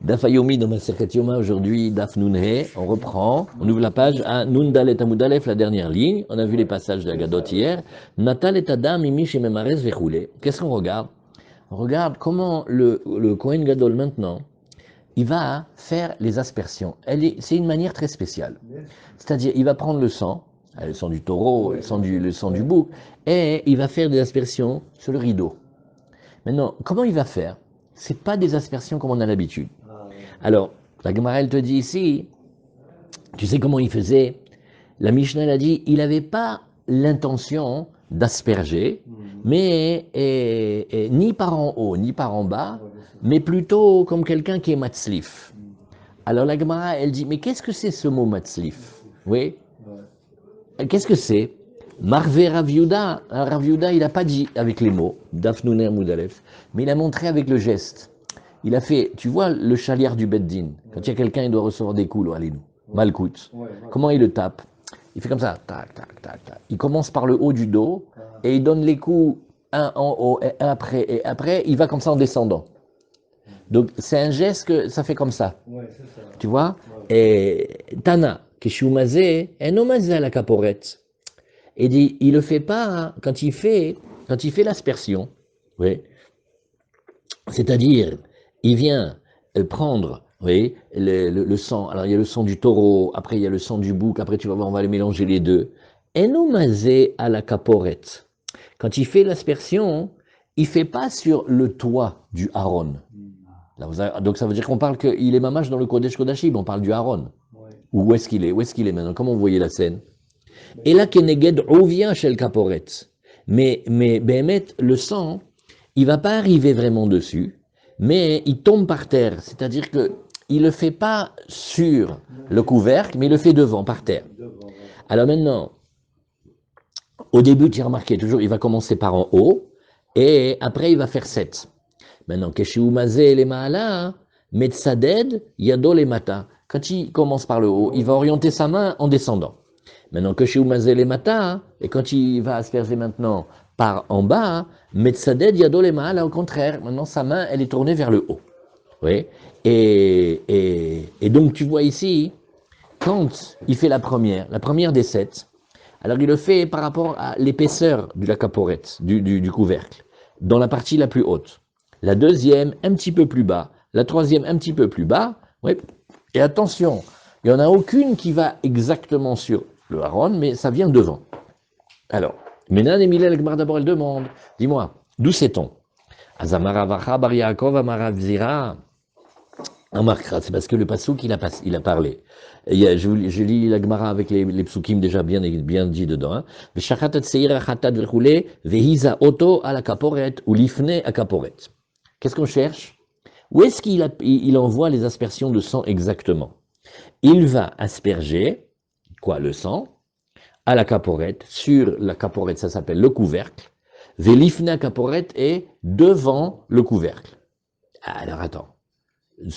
Daf Ayomi dans ma Masechet Yoma aujourd'hui, Daf Nunhe, on reprend, on ouvre la page à Nun Dalet Amud Aleph, la dernière ligne. On a vu les passages de la Gadot hier. Natal et Adam, Imish et Memares Vechoulé. Qu'est-ce qu'on regarde? On regarde comment le Kohen Gadol maintenant, il va faire les aspersions. C'est une manière très spéciale. C'est-à-dire, il va prendre le sang du taureau, le sang du bouc, et il va faire des aspersions sur le rideau. Maintenant, comment il va faire? C'est pas des aspersions comme on a l'habitude. Alors, la Gemara, elle te dit ici, tu sais comment il faisait? La Mishnah, elle a dit, il n'avait pas l'intention d'asperger, mais ni par en haut, ni par en bas, mais plutôt comme quelqu'un qui est matzlif. Alors la Gemara, elle dit, mais qu'est-ce que c'est ce mot matzlif? Oui. Qu'est-ce que c'est? Marvé Rav Yehuda, Rav Yehuda, il n'a pas dit avec les mots, Daf Nuneh Amud Aleph, mais il a montré avec le geste. Il a fait, tu vois, le chaliard du Beddin, quand il y a quelqu'un, il doit recevoir des coups, Malkout. Comment il le tape? Il fait comme ça, tac, tac, tac, tac. Il commence par le haut du dos, et il donne les coups, un en haut, et après, il va comme ça en descendant. Donc, c'est un geste que ça fait comme ça. Tu vois? Et Tana, Keshumazé, Enomazé à la caporette. Et dit, il le fait pas hein, quand il fait l'aspersion. Oui. C'est-à-dire, il vient prendre, oui, le sang. Alors il y a le sang du taureau, après il y a le sang du bouc, après tu vas voir, on va les mélanger les deux. Enomazé à la caporette. Quand il fait l'aspersion, il fait pas sur le toit du haron. Donc ça veut dire qu'on parle qu'il est mamache dans le Kodesh Kodashim, on parle du haron. Où est-ce qu'il est? Où est-ce qu'il est maintenant? Comment vous voyez la scène? Et là, Keneged vient chez le caporet. Mais Béhémet, le sang, il va pas arriver vraiment dessus, mais il tombe par terre. C'est-à-dire que il le fait pas sur le couvercle, mais il le fait devant, par terre. Alors maintenant, au début, tu as remarqué, toujours, il va commencer par en haut, et après, il va faire 7. Maintenant, Keshiumazé les Maala, Metsaded, Yado les Mata. Quand il commence par le haut, il va orienter sa main en descendant. Maintenant, Keshiumazé les Mata, et quand il va asperger maintenant par en bas, Metsaded, Yado les Maala, au contraire, maintenant sa main, elle est tournée vers le haut. Oui. Et donc, tu vois ici, quand il fait la première des 7, alors il le fait par rapport à l'épaisseur de la caporette, du couvercle, dans la partie la plus haute. La deuxième, un petit peu plus bas. La troisième, un petit peu plus bas. Oui. Et attention, il n'y en a aucune qui va exactement sur le haron, mais ça vient devant. Alors, Menan et Milel Gmar d'abord, elle demande, dis-moi, d'où sait-on? Azamara Vacha Bar Yaakov Amara Vzira. C'est parce que le pasouk, il a parlé. Je lis la Gemara avec les psukim déjà bien dit dedans. Vehiza oto à la kaporet ou lifne à kaporet. Qu'est-ce qu'on cherche? Où est-ce qu'il envoie les aspersions de sang exactement? Il va asperger, le sang, à la caporette. Sur la caporette, ça s'appelle le couvercle. Velifna caporette est devant le couvercle. Alors attends.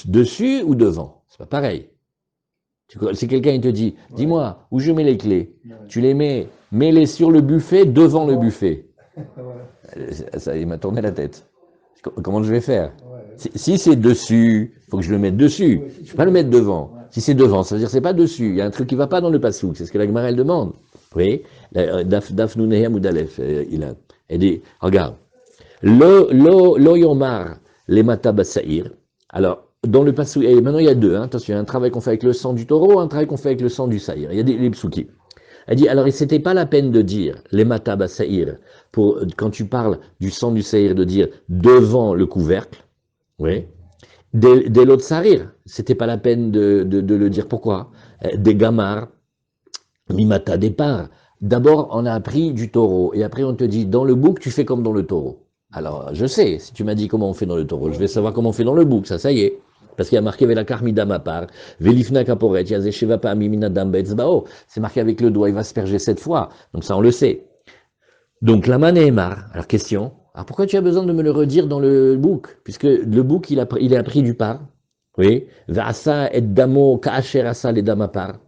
Dessus ou devant? C'est pas pareil. Si quelqu'un te dit, dis-moi, où je mets les clés? Tu les mets-les sur le buffet, devant le buffet. Ça, il m'a tourné la tête. Comment je vais faire? Si c'est dessus, il faut que je le mette dessus. Je ne peux pas le mettre devant. Si c'est devant, ça veut dire que c'est pas dessus. Il y a un truc qui ne va pas dans le passouk. C'est ce que la Gemara elle demande. Oui, Daf Nuneh Amud Aleph, elle dit, regarde, lo yomar les mata basaïr. Alors, dans le passouk, et maintenant il y a deux, hein, attention, il y a un travail qu'on fait avec le sang du taureau, un travail qu'on fait avec le sang du saïr. Il y a les psukim. Elle dit, alors, c'était pas la peine de dire les mata basaïr, quand tu parles du sang du saïr, de dire devant le couvercle. Oui. Des lots de sarir, c'était pas la peine de le dire. Pourquoi? Des gamars, mimata, départ. D'abord, on a appris du taureau, et après on te dit, dans le bouc, tu fais comme dans le taureau. Alors, je sais, si tu m'as dit comment on fait dans le taureau, je vais savoir comment on fait dans le bouc, ça y est. Parce qu'il y a marqué avec la karmida ma part, velifna kaporet, yazesheva pa aminadam betzbao. C'est marqué avec le doigt, il va asperger 7 fois. Donc ça, on le sait. Donc, la manémar. Alors, question. Alors, pourquoi tu as besoin de me le redire dans le bouc? Puisque le bouc, il est appris du par. Oui. Vasa et damo kaacher asa les damapar.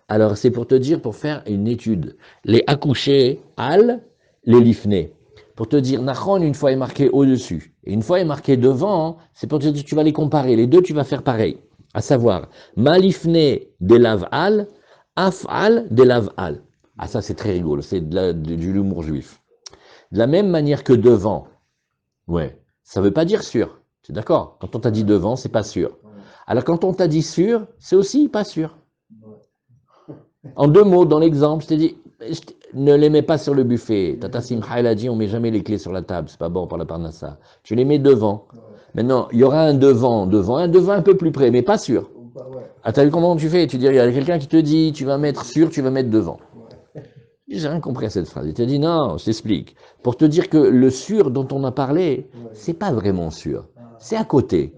Alors, c'est pour te dire, pour faire une étude. Les accouchés, al, les lifnés. Pour te dire, Nachon, une fois est marqué au-dessus. Et une fois il est marqué devant, c'est pour te dire que tu vas les comparer. Les deux, tu vas faire pareil. À savoir, malifne de lav-al, afal de lav-al. Ah, ça, c'est très rigolo. C'est de l'humour juif. De la même manière que devant, ouais, ça veut pas dire sûr. C'est d'accord. Quand on t'a dit devant, c'est pas sûr. Alors quand on t'a dit sûr, c'est aussi pas sûr. En deux mots, dans l'exemple, je t'ai dit, ne les mets pas sur le buffet. Tata Simcha, elle a dit, on met jamais les clés sur la table, c'est pas bon pour la parnassa. Tu les mets devant. Maintenant, il y aura un devant un peu plus près, mais pas sûr. Ah, t'as vu comment tu fais? Tu dis, il y a quelqu'un qui te dit, tu vas mettre sûr, tu vas mettre devant. J'ai rien compris à cette phrase. Il t'a dit, non, je t'explique. Pour te dire que le sûr dont on a parlé, c'est pas vraiment sûr. C'est à côté.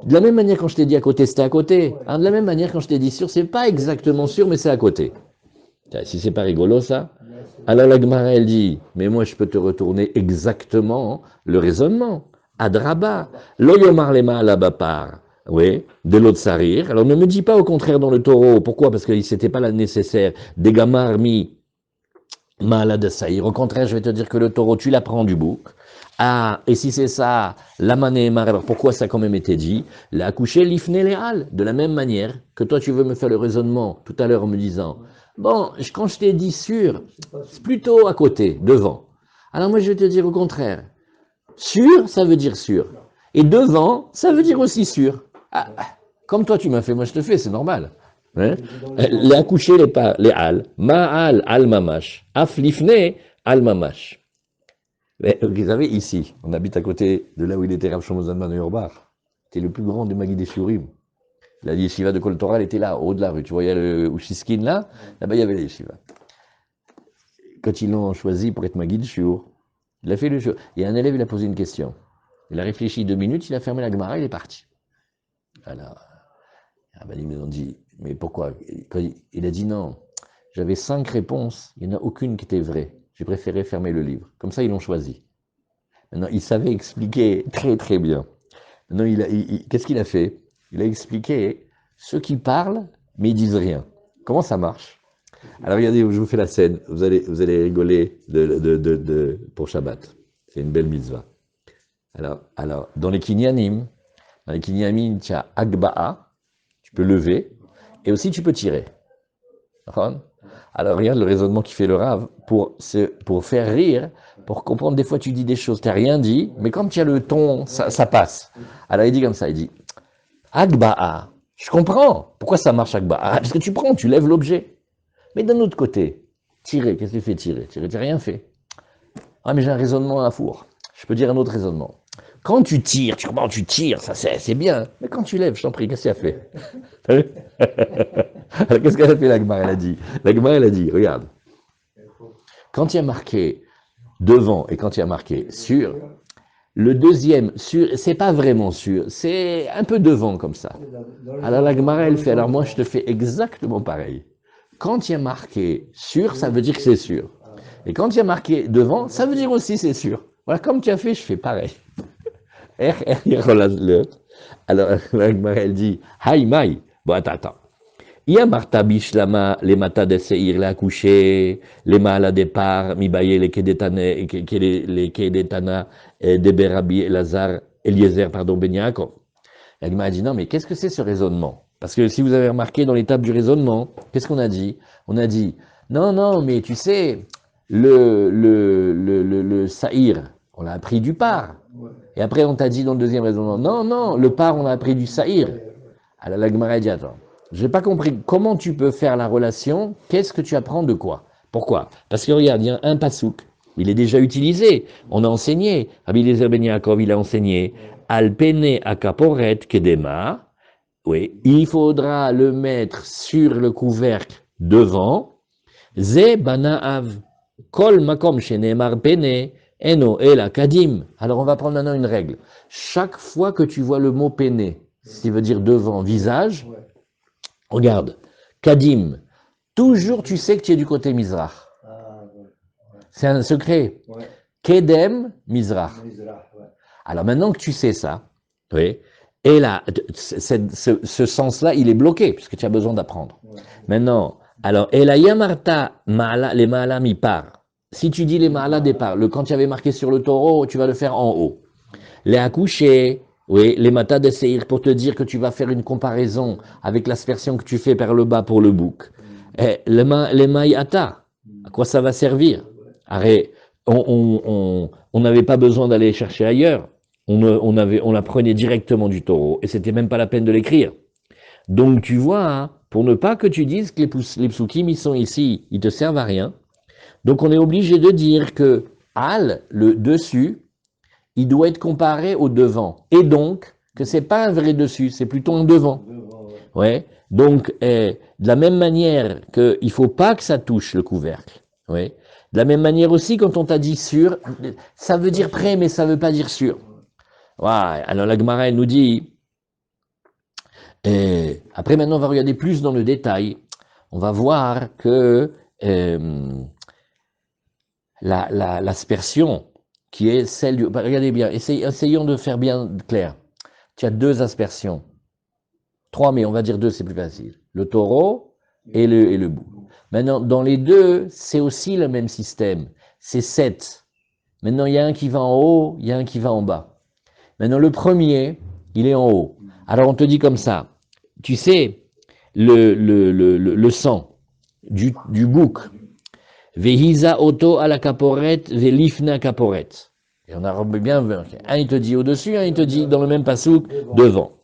De la même manière, quand je t'ai dit à côté, c'était à côté. Hein, de la même manière, quand je t'ai dit sûr, c'est pas exactement sûr, mais c'est à côté. Si c'est pas rigolo, ça. Alors la Gemara, elle dit, mais moi, je peux te retourner exactement le raisonnement. Adraba. Lo yomar lema alabapar. Oui, de l'autre sarir. Alors ne me dis pas au contraire dans le taureau. Pourquoi? Parce que c'était pas la nécessaire. Des gamar mi malade saïr. Au contraire, je vais te dire que le taureau, tu l'apprends du bouc. Ah, et si c'est ça, la mané mar, alors pourquoi ça a quand même été dit? La couché l'ifné léal. De la même manière que toi, tu veux me faire le raisonnement tout à l'heure en me disant, bon, quand je t'ai dit sûr, c'est plutôt à côté, devant. Alors moi, je vais te dire au contraire. Sûr, ça veut dire sûr. Et devant, ça veut dire aussi sûr. Ah, comme toi, tu m'as fait, moi je te fais, c'est normal. Hein? Les accoucher, les al, ma'al, al mamash, aflifne, al mamash. Mais, vous savez, ici, on habite à côté de là où il était Rav Shlomo Zalman Auerbach. C'était le plus grand des Maguid des Shiurim. La yeshiva de Kol Torah, elle était là, au haut de la rue. Tu voyais le Ushiskin là, là-bas il y avait la yeshiva. Quand ils l'ont choisi pour être Maguid Shiur, il a fait le jeu. Il y a un élève, il a posé une question. Il a réfléchi 2 minutes, il a fermé la Gemara, il est parti. Alors, ils me ont dit, mais pourquoi? Quand il a dit non. J'avais 5 réponses, il n'y en a aucune qui était vraie. J'ai préféré fermer le livre. Comme ça, ils l'ont choisi. Maintenant, il savait expliquer très très bien. Maintenant, qu'est-ce qu'il a fait? Il a expliqué ceux qui parlent, mais ils disent rien. Comment ça marche? Alors regardez, je vous fais la scène. Vous allez rigoler pour Shabbat. C'est une belle mitzvah. Alors dans les kinyanim, tu as agba'a, tu peux lever, et aussi tu peux tirer. Alors regarde le raisonnement qui fait le Rav pour faire rire, pour comprendre. Des fois tu dis des choses, tu n'as rien dit, mais comme tu as le ton, ça passe. Alors il dit comme ça, il dit agba'a. Je comprends. Pourquoi ça marche agba'a? Parce que tu prends, tu lèves l'objet. Mais d'un autre côté, tirer, qu'est-ce que tu fais tirer? Tirer, tu n'as rien fait. Ah mais j'ai un raisonnement à four. Je peux dire un autre raisonnement. Quand tu tires, tu comprends, tu tires, ça c'est bien. Mais quand tu lèves, je t'en prie, qu'est-ce qu'elle a fait? Alors qu'est-ce qu'elle a fait, la Gemara? Elle a dit, elle a dit, regarde. Quand il y a marqué devant et quand il y a marqué sur, le deuxième sur, c'est pas vraiment sûr, c'est un peu devant comme ça. Alors la Gemara, elle fait, alors moi je te fais exactement pareil. Quand il y a marqué sur, ça veut dire que c'est sûr. Et quand il y a marqué devant, ça veut dire aussi c'est sûr. Voilà, comme tu as fait, je fais pareil. Alors, la Gemara, elle dit, Haï maï. Bon, attends. Il y a Marta Bishlama, les Mata de Seir, les accouchés, les Mahala départ, Mibaye, les Kedetana, de Berabi, Elazar, Eliezer, pardon, Benyakov. La Gemara dit, non, mais qu'est-ce que c'est ce raisonnement? Parce que si vous avez remarqué dans l'étape du raisonnement, qu'est-ce qu'on a dit? On a dit, non, mais tu sais, le Saïr, on l'a appris du par. Et après, on t'a dit dans le deuxième raisonnement, non, le par, on l'a appris du Saïr. Alors la Gemara dit, attends, j'ai pas compris comment tu peux faire la relation, qu'est-ce que tu apprends de quoi? Pourquoi? Parce que regarde, il y a un pasouk, il est déjà utilisé, on a enseigné, Rabbi Eliezer ben Yaakov, il a enseigné, Alpene akaporet kedema, oui, il faudra le mettre sur le couvercle devant, Ze banaav, kol makom shenemar pene, eno el kadim. Alors on va prendre maintenant une règle. Chaque fois que tu vois le mot pene, ce qui veut dire devant, visage, regarde, kadim, toujours tu sais que tu es du côté Mizrach. C'est un secret. Kedem, Mizrach. Alors maintenant que tu sais ça, oui, et là, ce sens-là, il est bloqué, puisque tu as besoin d'apprendre. Maintenant, alors, et la yamarta, les ma'ala mi par. Si tu dis les ma'ala départ, quand tu avais marqué sur le taureau, tu vas le faire en haut. Les accouchés, oui, les matas de Seir, pour te dire que tu vas faire une comparaison avec l'aspersion que tu fais par le bas pour le bouc. Et les maïata, à quoi ça va servir? Arrête, on n'avait pas besoin d'aller chercher ailleurs. On la prenait directement du taureau et c'était même pas la peine de l'écrire. Donc tu vois, hein, pour ne pas que tu dises que les psukim ils sont ici, ils te servent à rien. Donc on est obligé de dire que al, le dessus, il doit être comparé au devant. Et donc, que c'est pas un vrai dessus, c'est plutôt un devant. Ouais. Donc, de la même manière qu'il ne faut pas que ça touche le couvercle. Ouais. De la même manière aussi, quand on t'a dit sur, ça veut dire près, mais ça ne veut pas dire sur. Ouais. Alors la Gemara, elle nous dit, après maintenant on va regarder plus dans le détail. On va voir que l'aspersion, qui est celle du... Regardez bien, essayons de faire bien clair. Tu as deux aspersions. Trois, mais on va dire deux, c'est plus facile. Le taureau et le bouc. Maintenant, dans les deux, c'est aussi le même système. C'est 7. Maintenant, il y a un qui va en haut, il y a un qui va en bas. Maintenant, le premier, il est en haut. Alors, on te dit comme ça. Tu sais, le sang du bouc, Vehiza auto à la caporet, velifna caporet. Et on a bien vu. Un, il te dit au-dessus, un, il te dit dans le même pasouk, devant.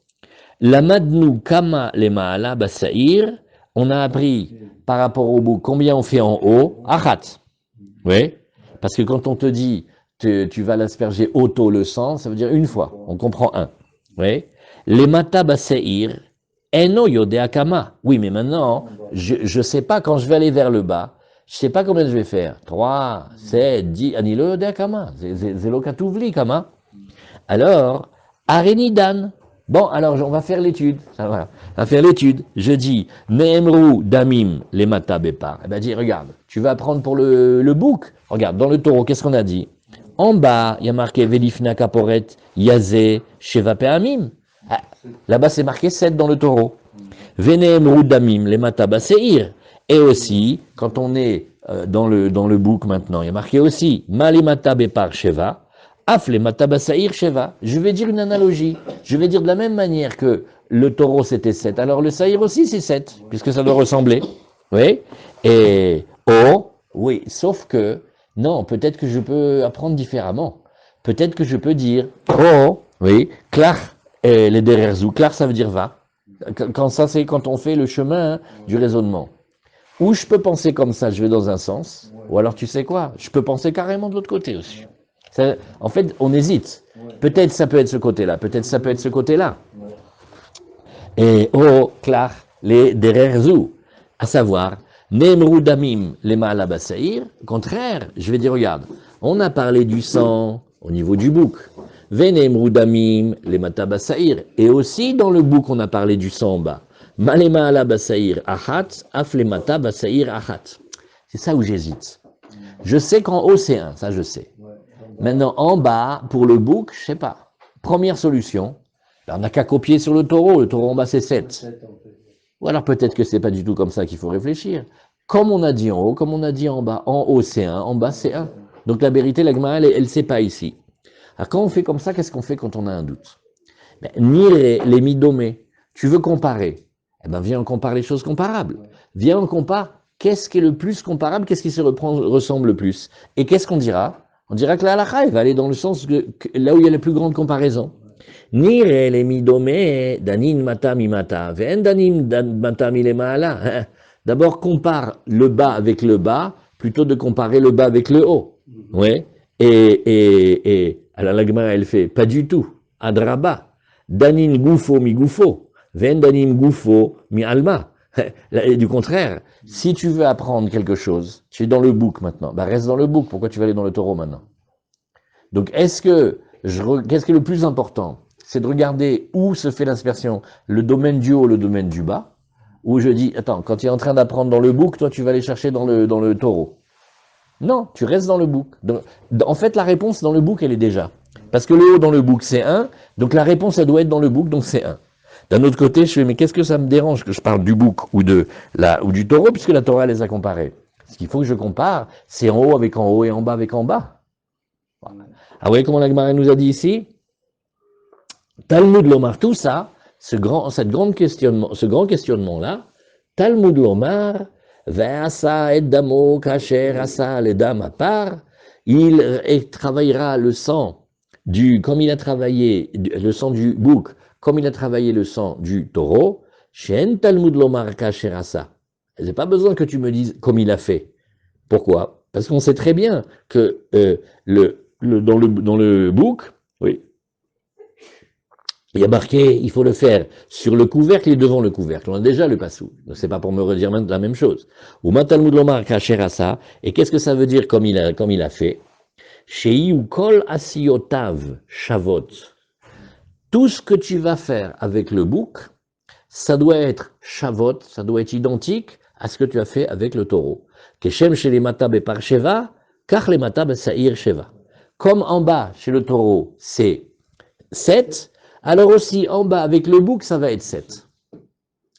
La madnou kama le maala basaïr, on a appris par rapport au bouc combien on fait en haut, achat. Oui, parce que quand on te dit tu vas l'asperger auto le sang, ça veut dire une fois. On comprend un. Oui. Les mata basaïr, eno yode akama. Oui, mais maintenant, je ne sais pas quand je vais aller vers le bas. Je ne sais pas combien je vais faire. 3, 7, 10, anilo de kama. Zelo katouvli kama. Alors, arenidan. Bon, alors on va faire l'étude. On va faire l'étude. Je dis, Neemru damim les mata bepar. Eh ben dis, regarde, tu vas prendre pour le bouc. Regarde, dans le taureau, qu'est-ce qu'on a dit? En bas, il y a marqué Velifna kaporet, yazé, sheva peamim. Ah, là-bas, c'est marqué 7 dans le taureau. Veneemru damim les mata baseir. Et aussi, quand on est dans le bouc maintenant, il y a marqué aussi Malimata bepar sheva. Afle matabasaïr sheva. Je vais dire une analogie. Je vais dire de la même manière que le taureau c'était 7. Alors le saïr aussi c'est 7, puisque ça doit ressembler. Oui. Et oh, oui, sauf que, non, peut-être que je peux apprendre différemment. Peut-être que je peux dire oh, oui, klar, les derrière-zou. Klar ça veut dire va. Quand ça c'est quand on fait le chemin du raisonnement. Ou je peux penser comme ça, je vais dans un sens. Ou alors tu sais quoi, je peux penser carrément de l'autre côté aussi. Ça, en fait, on hésite. Peut-être ça peut être ce côté-là, peut-être ça peut être ce côté-là. Et oh, klar, les derrière-zou, à savoir, Nemru damim les ma'alabasaïr, au contraire, je vais dire, regarde, on a parlé du sang au niveau du bouc. Venemru damim les matabasaïr, et aussi dans le bouc, on a parlé du sang en bas. Malema alabasaïr achat, aflemata basaïr achat. C'est ça où j'hésite. Je sais qu'en haut c'est un, ça je sais. Maintenant, en bas, pour le bouc, je sais pas. Première solution, on n'a qu'à copier sur le taureau en bas c'est 7. Ou alors peut-être que c'est pas du tout comme ça qu'il faut réfléchir. Comme on a dit en haut, comme on a dit en bas. En haut c'est 1, en bas c'est 1. Donc la vérité, la Gemara, elle ne sait pas ici. Alors quand on fait comme ça, qu'est-ce qu'on fait quand on a un doute? Nire les midomés. Tu veux comparer? Eh bien viens on compare les choses comparables. Viens on compare qu'est-ce qui est le plus comparable, qu'est-ce qui se ressemble le plus. Et qu'est-ce qu'on dira? On dira que la halakha, elle va aller dans le sens que là où il y a la plus grande comparaison. Nire les midomé danin mata mi mata, ven danin mata mi le maala. D'abord, compare le bas avec le bas, plutôt de comparer le bas avec le haut. Ouais. Et alors la Gemara, elle fait, pas du tout. Adraba. Danin gufo mi gufo, ven danin gufo mi alma. Du contraire, si tu veux apprendre quelque chose, tu es dans le bouc maintenant, bah reste dans le bouc, pourquoi tu vas aller dans le taureau maintenant? Donc qu'est-ce qui est le plus important? C'est de regarder où se fait l'aspersion, le domaine du haut, le domaine du bas, où je dis, attends, quand tu es en train d'apprendre dans le bouc, toi tu vas aller chercher dans le taureau. Non, tu restes dans le bouc. Donc, en fait, la réponse dans le bouc, elle est déjà. Parce que le haut dans le bouc, c'est 1, donc la réponse, elle doit être dans le bouc, donc c'est 1. D'un autre côté, je fais, mais qu'est-ce que ça me dérange que je parle du bouc ou du taureau, puisque la Torah les a comparés? Ce qu'il faut que je compare, c'est en haut avec en haut et en bas avec en bas. Ah oui, comment la Gemara nous a dit ici? Talmud Lomar, tout ça, ce grand questionnement-là, Talmud Lomar, Ve'asa et damo kasher asa le dam à part, travaillera le sang comme il a travaillé le sang du bouc, comme il a travaillé le sang du taureau, Shen Talmud Lomar kasher asa. J'ai pas besoin que tu me dises comme il a fait. Pourquoi? Parce qu'on sait très bien que dans le bouc, oui, il y a marqué, il faut le faire sur le couvercle et devant le couvercle. On a déjà le passou. C'est pas pour me redire la même chose. Ou Talmud Lomar kasher asa. Et qu'est-ce que ça veut dire comme il a fait? Sheiu kol asiyotav shavot. Tout ce que tu vas faire avec le bouc, ça doit être shavot, ça doit être identique à ce que tu as fait avec le taureau. Keshem chez les mata bepar sheva, car les mata besaïr sheva. Comme en bas chez le taureau, c'est 7, alors aussi en bas avec le bouc, ça va être 7. Vous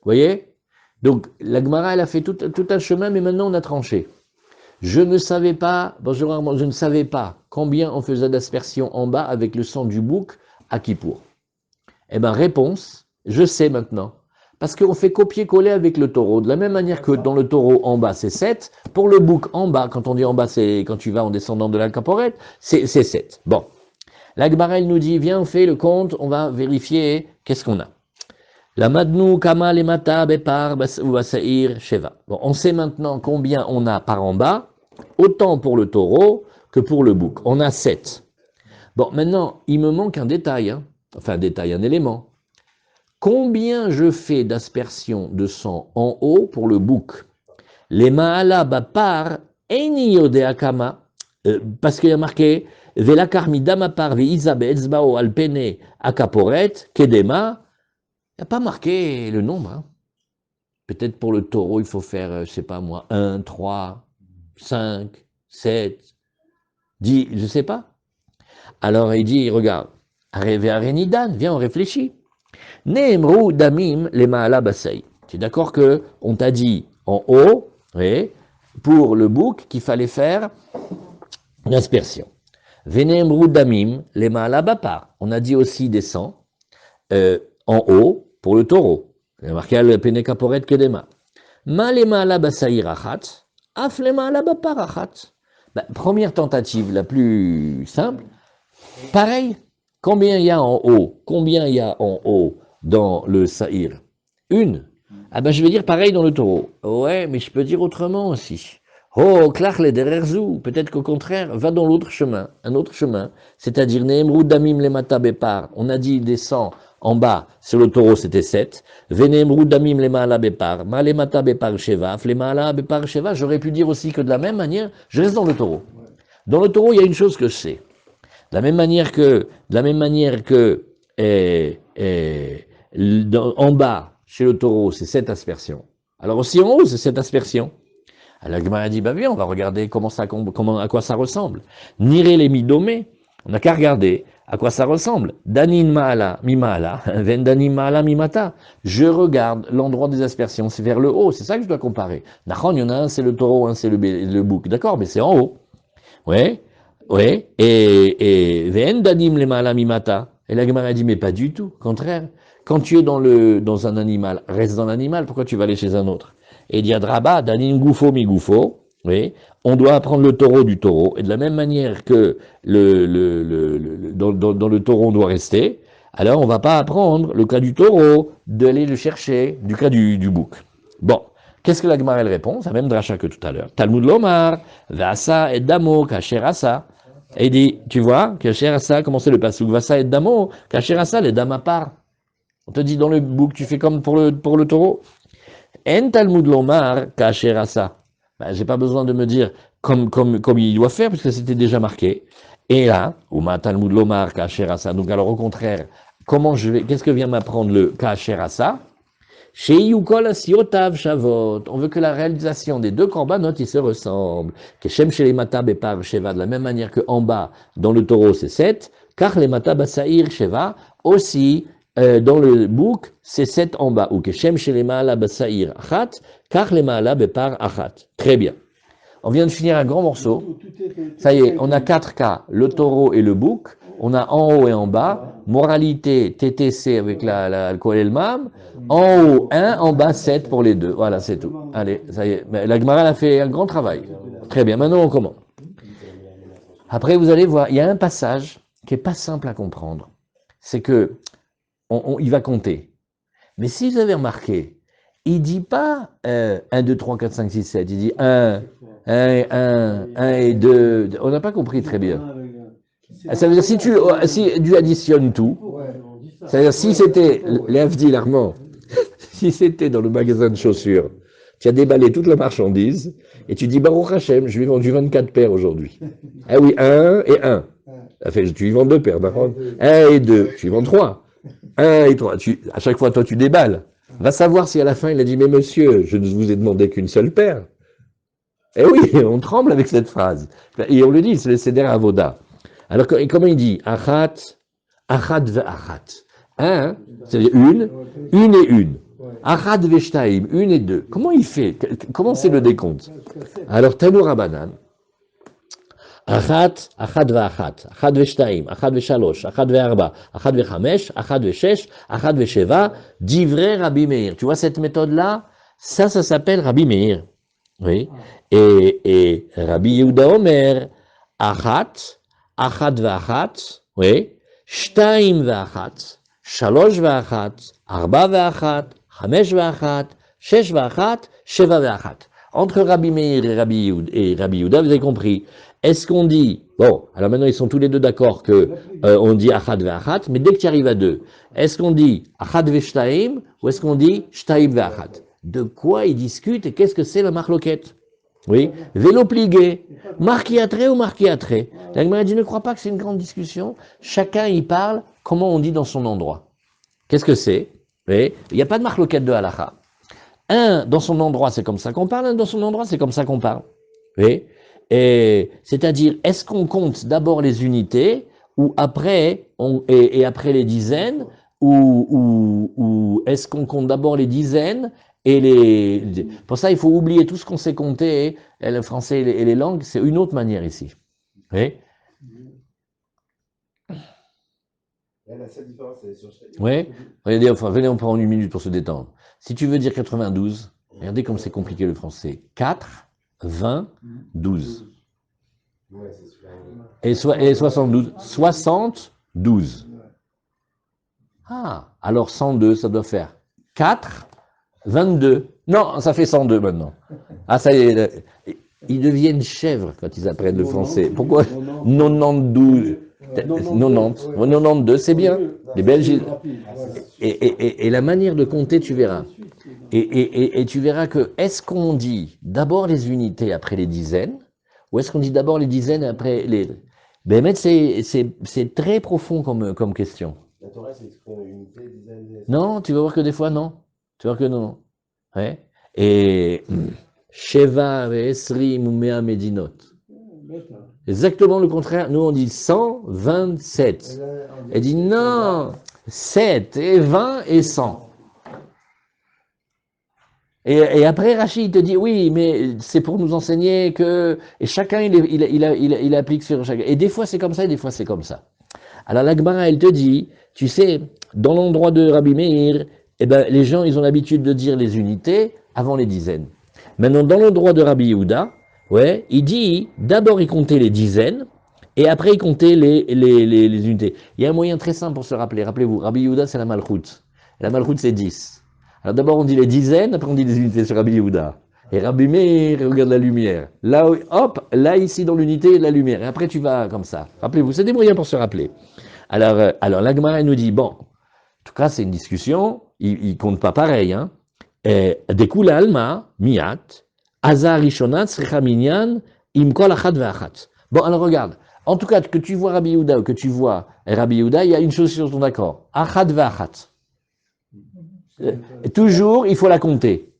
voyez? Donc la Gemara, elle a fait tout un chemin, mais maintenant on a tranché. Je ne savais pas, bonjour Armand, je ne savais pas combien on faisait d'aspersion en bas avec le sang du bouc à Kippour. Eh bien, réponse, je sais maintenant. Parce qu'on fait copier-coller avec le taureau. De la même manière que dans le taureau en bas, c'est 7. Pour le bouc en bas, quand on dit en bas, c'est quand tu vas en descendant de la caporette, c'est 7. Bon. La Gemara, elle nous dit, viens, on fait le compte, on va vérifier qu'est-ce qu'on a. La madnou, kama, les mata, bepar, ou basaïr, sheva. Bon, on sait maintenant combien on a par en bas, autant pour le taureau que pour le bouc. On a 7. Bon, maintenant, il me manque un détail, hein. Enfin, un détail, un élément. Combien je fais d'aspersion de sang en haut pour le bouc? Les ma'ala bapar eni yodeakama, parce qu'il y a marqué velakarmi damapar ve izabe etzbao alpene akaporet kedema. Il n'y a pas marqué le nombre. Hein. Peut-être pour le taureau, il faut faire, je sais pas moi, 1, 3, 5, 7, 10, je sais pas. Alors il dit, regarde, Arenidan, viens, on réfléchit. Neemru damim le ma'ala basei. Tu es d'accord que on t'a dit en haut, oui, pour le bouc, qu'il fallait faire une aspersion. Veneemru damim le ma'ala bapar. On a dit aussi descend en haut pour le taureau. Il y a marqué al pene kaporet kedema. Ma le ma'ala basei rachat, af le ma'ala bapar rachat. Première tentative, la plus simple. Pareil, combien il y a en haut? Combien il y a en haut dans le saïr? Une. Ah ben je vais dire pareil dans le taureau. Ouais, mais je peux dire autrement aussi. Oh, klach le dererzu. Peut-être qu'au contraire, va dans l'autre chemin, un autre chemin. C'est-à-dire, neemru damim le mata bepar. On a dit descend en bas, sur le taureau c'était 7. Veneemru damim le ma'ala bepar. Ma le mata bepar sheva. Le ma'ala bepar sheva. J'aurais pu dire aussi que de la même manière, je reste dans le taureau. Dans le taureau, il y a une chose que je sais. De la même manière que en bas, chez le taureau, c'est 7 aspersions. Alors aussi en haut, c'est 7 aspersions. Alors la Gemara dit, bah bien, on va regarder à quoi ça ressemble. Niré les midomé, on n'a qu'à regarder à quoi ça ressemble. Danin ma'ala, mi ma'ala, ven danin ma'ala, mi mata. Je regarde l'endroit des aspersions, c'est vers le haut, c'est ça que je dois comparer. Nachon, il y en a un, c'est le taureau, un, c'est le bouc. D'accord, mais c'est en haut. Ouais. Oui, et Ven danim le malamimata. Et la Gemara dit, mais pas du tout, contraire. Quand tu es dans un animal, reste dans l'animal, pourquoi tu vas aller chez un autre? Et il dit, Draba, danim gufo mi gufo. Oui, on doit apprendre le taureau du taureau. Et de la même manière que dans le taureau, on doit rester, alors on ne va pas apprendre le cas du taureau, d'aller le chercher, du cas du bouc. Bon. Qu'est-ce que la Gemara elle répond? C'est la même dracha que tout à l'heure. Talmud lomar, vasa et damo, kasher asa. Et il dit, tu vois, kasher asa, comment c'est le pasuk? Vasa et damo, kasher asa, les dames à part. On te dit dans le bouc, tu fais comme pour le taureau. En talmud lomar, kasher asa. Ben, j'ai pas besoin de me dire comme il doit faire, puisque c'était déjà marqué. Et là, uma talmud lomar, kasher asa. Donc alors au contraire, qu'est-ce que vient m'apprendre le kasher asa? Chez Yukol Siotav Shavot, on veut que la réalisation des deux corbanotes ils se ressemblent. Que Shem chez les Matab et par Sheva, de la même manière qu'en bas, dans le taureau c'est 7, car les Matab Saïr Sheva, aussi dans le bouc c'est 7 en bas. Ou que Shem chez les Maalab Saïr Achat, car les Maalab et par Achat. Très bien. On vient de finir un grand morceau. Ça y est, on a 4 cas, le taureau et le bouc. On a en haut et en bas. Moralité, TTC avec le Koel et le Mam. En haut 1, en bas 7 pour les deux. Voilà, c'est tout. Allez, ça y est. Mais la Gemara a fait un grand travail. Très bien, maintenant on commence. Après, vous allez voir, il y a un passage qui n'est pas simple à comprendre. C'est que il va compter. Mais si vous avez remarqué, il ne dit pas 1, 2, 3, 4, 5, 6, 7. Il dit 1 et 2. On n'a pas compris très bien. Ça veut dire si tu additionnes tout, c'est-à-dire si c'était, l'Avdil Armand, si c'était dans le magasin de chaussures, tu as déballé toute la marchandise et tu dis Baruch Hashem, je lui ai vendu 24 paires aujourd'hui. Ah oui, 1 et 1. Tu lui vends 2 paires, d'accord? 1 et 2, tu lui vends 3. 1 et 3. À chaque fois, toi, tu déballes. Va savoir si à la fin, il a dit, mais monsieur, je ne vous ai demandé qu'une seule paire. Eh oui, on tremble avec cette phrase. Et on le dit, c'est le Seder Avoda. Alors, comment il dit? Achat, achat ve'achat. Un, c'est-à-dire une et une. Achat ve'shtaim, une et deux. Comment il fait? Comment c'est le décompte? Alors, Tanour Rabanan. אחת, אחת ואחת, אחת ושתיים, אחת ושלוש, אחת וארבע, אחת וחמש, אחת ושש, אחת ושבע, דברי Rabbi Meir. Tu vois cette méthode-là? Ça s'appelle Rabbi Meir. Oui. Et Rabbi Yehuda Omer, אחת, אחת ואחת, oui, שתיים ואחת, שלוש ואחת, ארבע ואחת, חמש ואחת, שש ואחת, שבע ואחת. Entre Rabbi Meir et Rabbi Yehuda, vous avez compris. Est-ce qu'on dit, bon, alors maintenant ils sont tous les deux d'accord que on dit achat ve'achat, mais dès que tu arrives à deux, est-ce qu'on dit achat ve'shtaim ou est-ce qu'on dit shtaim ve'achat? De quoi ils discutent et qu'est-ce que c'est la marloquette? Oui, vélo pligué, marquiatré ou marquiatré. La Gemara dit ne crois pas que c'est une grande discussion. Chacun y parle comment on dit dans son endroit. Qu'est-ce que c'est? Oui, il n'y a pas de marloquette de halacha. Un dans son endroit c'est comme ça qu'on parle, un dans son endroit c'est comme ça qu'on parle. Oui. C'est-à-dire, est-ce qu'on compte d'abord les unités ou après, et après les dizaines, ou est-ce qu'on compte d'abord les dizaines et les... Pour ça, il faut oublier tout ce qu'on sait compter, le français et les langues, c'est une autre manière ici. Oui. La seule différence, c'est sur chaque... Oui. Regardez, enfin, venez, on prend une minute pour se détendre. Si tu veux dire 92, regardez comme c'est compliqué le français. 4, 20, 12. Et 72. 72. Ah, alors 102, ça doit faire 4, 22. Non, ça fait 102 maintenant. Ah, ça y est. Ils deviennent chèvres quand ils apprennent le français. Pourquoi 92 90, 92, c'est bien. Les Belges. Et la manière de compter, tu verras. Et tu verras que, est-ce qu'on dit d'abord les unités après les dizaines, ou est-ce qu'on dit d'abord les dizaines après les... Ben, c'est très profond comme question. La Torah, c'est unité, dizaine... Non, tu vas voir que des fois, non. Tu vas voir que non. Ouais. Et Sheva Esrim ou Mea Medinot. Exactement le contraire. Nous, on dit 127. Elle dit non, 7 et 20 et 100. Et après, Rachid te dit, oui, mais c'est pour nous enseigner que... Et chacun, il applique sur chacun. Et des fois, c'est comme ça, et des fois, c'est comme ça. Alors, la Gemara, elle te dit, tu sais, dans l'endroit de Rabbi Meir, eh ben, les gens, ils ont l'habitude de dire les unités avant les dizaines. Maintenant, dans l'endroit de Rabbi Yehuda, ouais, il dit, d'abord, il comptait les dizaines, et après, il comptait les unités. Il y a un moyen très simple pour se rappeler. Rappelez-vous, Rabbi Yehuda, c'est la Malchut. La Malchut, c'est 10. Alors d'abord on dit les dizaines, après on dit les unités sur Rabbi Yehuda. Et Rabbi Meir regarde la lumière. Là, hop, là ici dans l'unité, la lumière. Et après tu vas comme ça. Rappelez-vous, c'est des moyens pour se rappeler. Alors la Gemara nous dit, bon, en tout cas c'est une discussion, il ne compte pas pareil. Hein. Dekula alma, miat, azar rishonat, srecha minyan, imkol achat ve'achat. Bon, alors regarde. En tout cas, que tu vois Rabbi Yehuda ou que tu vois Rabbi Yehuda, il y a une chose sur ton d'accord. Achat ve'achat. Toujours, il faut la compter.